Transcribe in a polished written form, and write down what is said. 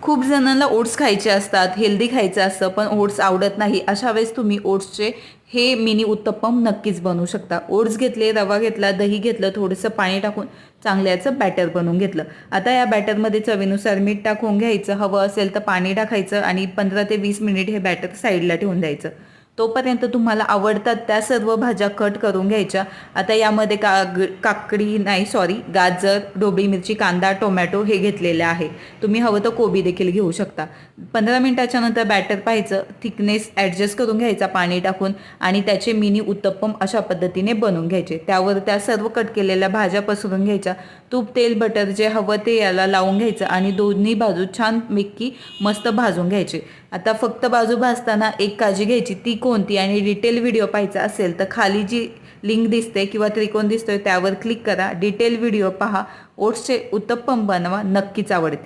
खूप जणांना ओट्स खायचे असतात, हेल्दी खायचं असतं, पण ओट्स आवडत नाही. अशा वेळेस तुम्ही ओट्सचे हे मिनी उत्तप्पम नक्कीच बनवू शकता. ओट्स घेतले, रवा घेतला, दही घेतलं, थोडंसं पाणी टाकून चांगलं याचं बॅटर बनवून घेतलं. आता या बॅटरमध्ये चवीनुसार मीठ टाकून घ्यायचं, हवं असेल तर पाणी टाकायचं आणि 15 ते 20 मिनिट हे बॅटर साईडला ठेवून द्यायचं. तोपर्यंत तुम्हाला आवडतात त्या सर्व भाज्या कट करून घ्यायच्या. आता यामध्ये काकडी नाही सॉरी गाजर, ढोबळी मिरची, कांदा, टोमॅटो हे घेतलेले आहे. तुम्ही हवं तर कोबी देखील घेऊ शकता. 15 मिनिटाच्या नंतर बॅटर पाहायचं, थिकनेस ॲडजस्ट करून घ्यायचा पाणी टाकून आणि त्याचे मिनी उत्तप्पम अशा पद्धतीने बनवून घ्यायचे. त्यावर त्या सर्व कट केलेल्या भाज्या पसरून घ्यायच्या. तूप, तेल, बटर जे हवं ते याला लावून घ्यायचं आणि दोन्ही बाजू छान मिक्की मस्त भाजून घ्यायचे. आता फक्त बाजू भाजताना एक काळजी घ्यायची, ती कोणती आणि डिटेल व्हिडिओ पाहायचा असेल तर खाली जी लिंक दिसते किंवा त्रिकोण दिसतोय त्यावर क्लिक करा. डिटेल व्हिडिओ पहा. ओट्सचे उत्तप्पम बनवा, नक्कीच आवडतील.